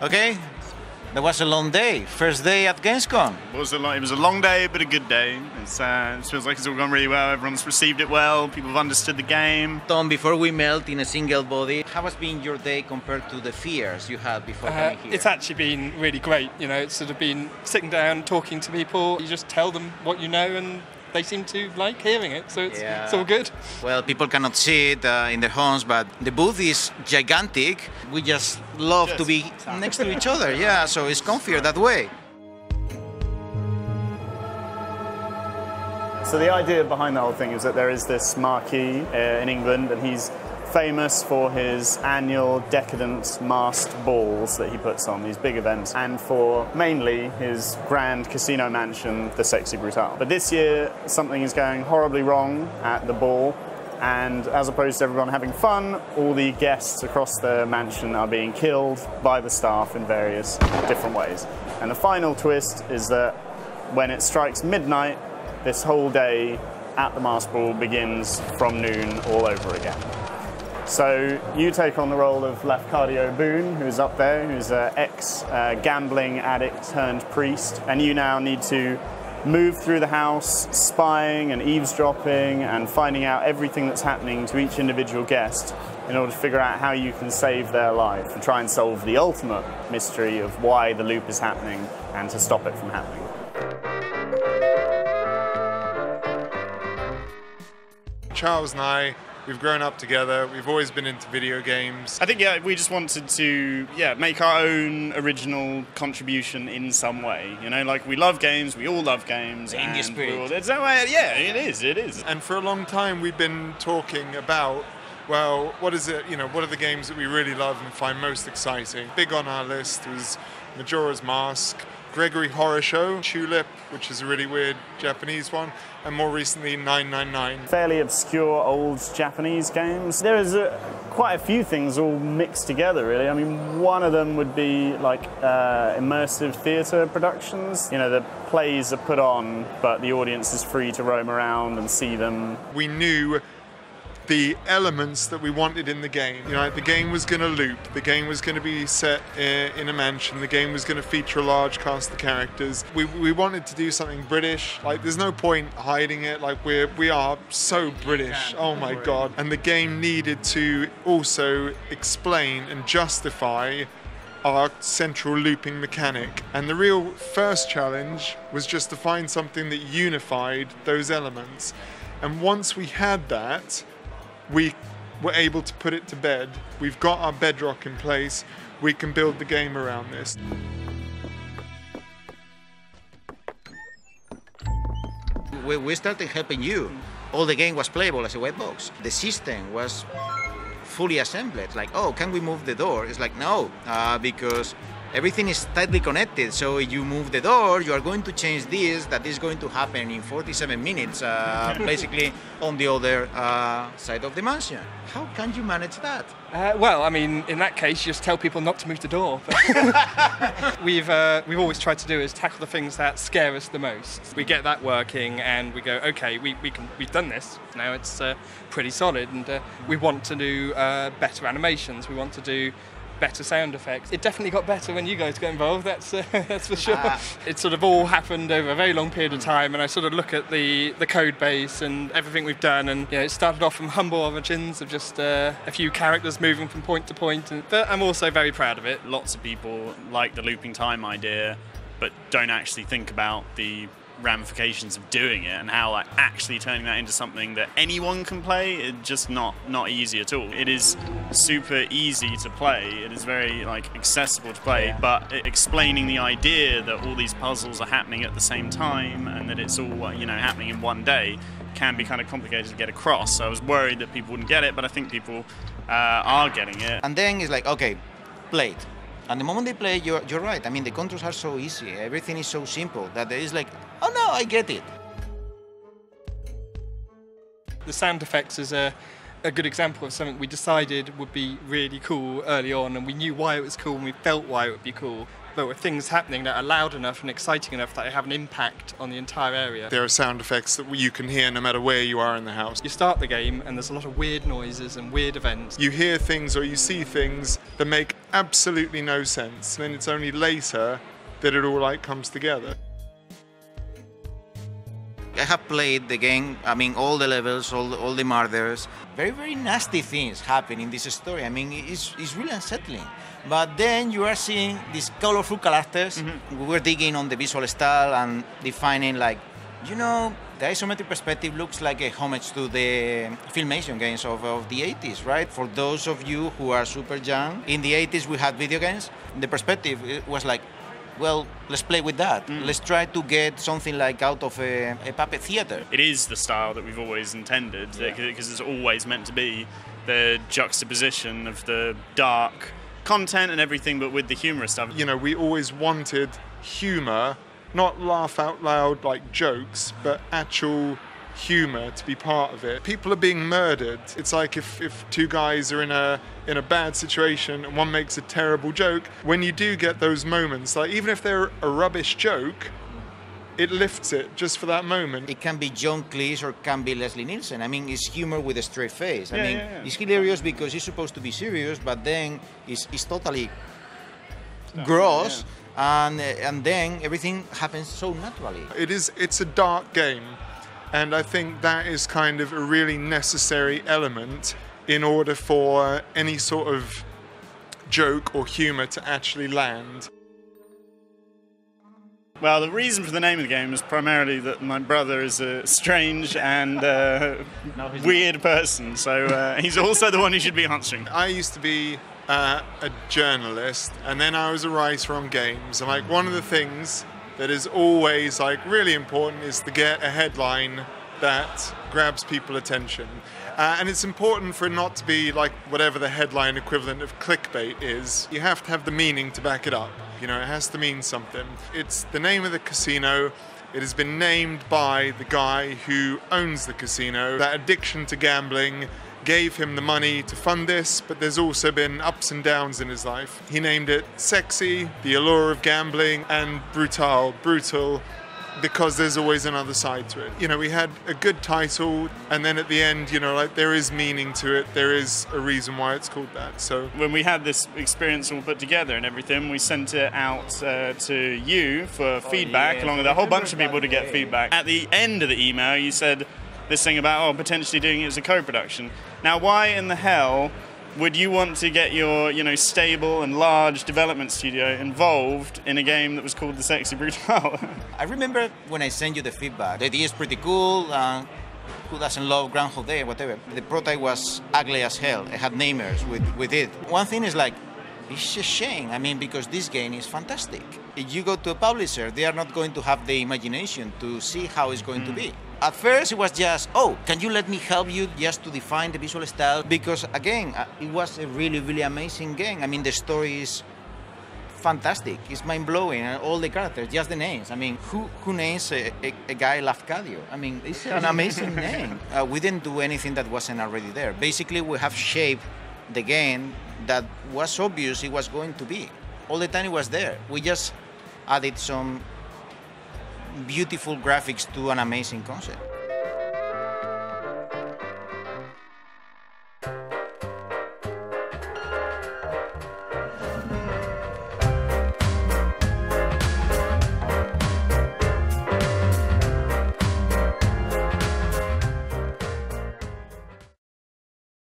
Okay, that was a long day. First day at Gamescom. It was a long day, but a good day. It feels like it's all gone really well. Everyone's received it well. People have understood the game. Tom, before we melt in a single body, how has been your day compared to the fears you had before coming here? It's actually been really great. You know, it's sort of been sitting down, talking to people. You just tell them what you know, and they seem to like hearing it, so it's all good. Well, people cannot see it in their homes, but the booth is gigantic. We just love to be next to each other, yeah, so it's comfier that way. So the idea behind the whole thing is that there is this marquee in England, and he's famous for his annual decadent masked balls that he puts on, these big events, and for mainly his grand casino mansion, the Sexy Brutale. But this year, something is going horribly wrong at the ball, and as opposed to everyone having fun, all the guests across the mansion are being killed by the staff in various different ways. And the final twist is that when it strikes midnight, this whole day at the masked ball begins from noon all over again. So you take on the role of Lafcadio Boone, who's up there, who's an ex-gambling addict turned priest, and you now need to move through the house, spying and eavesdropping and finding out everything that's happening to each individual guest in order to figure out how you can save their life and try and solve the ultimate mystery of why the loop is happening and to stop it from happening. Charles and I, we've grown up together, we've always been into video games. I think, we just wanted to, make our own original contribution in some way. You know, like, we love games, we all love games. Indie spirit. It's that way, it is. And for a long time we've been talking about, well, what is it, what are the games that we really love and find most exciting? Big on our list was Majora's Mask, Gregory Horror Show, Tulip, which is a really weird Japanese one, and more recently 999. Fairly obscure old Japanese games. There is quite a few things all mixed together, really. I mean, one of them would be like immersive theatre productions. You know, the plays are put on, but the audience is free to roam around and see them. We knew the elements that we wanted in the game. The game was going to loop, the game was going to be set in a mansion, the game was going to feature a large cast of characters. We wanted to do something British, like there's no point hiding it, like we are so British, oh my god. And the game needed to also explain and justify our central looping mechanic. And the real first challenge was just to find something that unified those elements. And once we had that, we were able to put it to bed. We've got our bedrock in place. We can build the game around this. We started helping you. All the game was playable as a white box. The system was fully assembled. Like, oh, can we move the door? It's like, no, because everything is tightly connected. So you move the door, you are going to change this, that is going to happen in 47 minutes, basically on the other side of the mansion. How can you manage that? Well, I mean, in that case, you just tell people not to move the door. We've always tried to do is tackle the things that scare us the most. We get that working, and we go, okay, we've done this. Now it's pretty solid, and we want to do better animations. We want to do better sound effects. It definitely got better when you guys got involved, that's for sure. It sort of all happened over a very long period of time, and I sort of look at the code base and everything we've done, and it started off from humble origins of just a few characters moving from point to point, but I'm also very proud of it. Lots of people like the looping time idea, but don't actually think about the ramifications of doing it and how actually turning that into something that anyone can play is just not easy at all. It is super easy to play, it is very accessible to play, but explaining the idea that all these puzzles are happening at the same time and that it's all happening in one day can be kind of complicated to get across. So I was worried that people wouldn't get it, but I think people are getting it. And then it's like, okay, play it. And the moment they play, you're right. I mean, the controls are so easy. Everything is so simple that it's like, oh no, I get it. The sound effects is a good example of something we decided would be really cool early on, and we knew why it was cool and we felt why it would be cool. but with things happening that are loud enough and exciting enough that they have an impact on the entire area. There are sound effects that you can hear no matter where you are in the house. You start the game and there's a lot of weird noises and weird events. You hear things or you see things that make absolutely no sense, and then it's only later that it all like comes together. I have played the game, I mean, all the levels, all the murders. Very, very nasty things happen in this story. I mean, it's really unsettling. But then you are seeing these colorful characters. We were digging on the visual style and defining, like, you know, the isometric perspective looks like a homage to the Filmation games of the 80s, right? For those of you who are super young, in the 80s we had video games. The perspective it was like, well, let's play with that. Let's try to get something like out of a puppet theater. It is the style that we've always intended, because it's always meant to be the juxtaposition of the dark content and everything, but with the humorous stuff. You know, we always wanted humor, not laugh out loud like jokes, but actual humor to be part of it. People are being murdered. It's like if two guys are in a bad situation and one makes a terrible joke, when you do get those moments, like even if they're a rubbish joke, it lifts it just for that moment. It can be John Cleese or it can be Leslie Nielsen. I mean, it's humor with a straight face. I mean, it's hilarious because it's supposed to be serious, but then it's totally gross, and then everything happens so naturally. It's a dark game. And I think that is kind of a really necessary element in order for any sort of joke or humour to actually land. Well, the reason for the name of the game is primarily that my brother is a strange and weird person, so he's also the one who should be answering. I used to be a journalist, and then I was a writer on games, and like one of the things that is always like really important is to get a headline that grabs people's attention. And it's important for it not to be like whatever the headline equivalent of clickbait is. You have to have the meaning to back it up. You know, it has to mean something. It's the name of the casino. It has been named by the guy who owns the casino. That addiction to gambling gave him the money to fund this, but there's also been ups and downs in his life. He named it Sexy, The Allure of Gambling, and Brutale, Brutal, because there's always another side to it. You know, we had a good title, and then at the end, you know, like there is meaning to it. There is a reason why it's called that. So when we had this experience all put together and everything, we sent it out to you for feedback, along with a whole bunch of people to get feedback. At the end of the email, you said this thing about potentially doing it as a co-production. Now, why in the hell would you want to get your, stable and large development studio involved in a game that was called The Sexy Brutale? I remember when I sent you the feedback. The idea is pretty cool. Who doesn't love Groundhog Day, whatever. The prototype was ugly as hell. It had namers with it. One thing is like, it's a shame. I mean, because this game is fantastic. If you go to a publisher, they are not going to have the imagination to see how it's going to be. At first, it was just, can you let me help you just to define the visual style? Because, again, it was a really, really amazing game. I mean, the story is fantastic. It's mind-blowing. And all the characters, just the names. I mean, who names a guy Lafcadio? I mean, it's an amazing name. We didn't do anything that wasn't already there. Basically, we have shaped the game that was obvious it was going to be. All the time it was there. We just added some beautiful graphics to an amazing concept.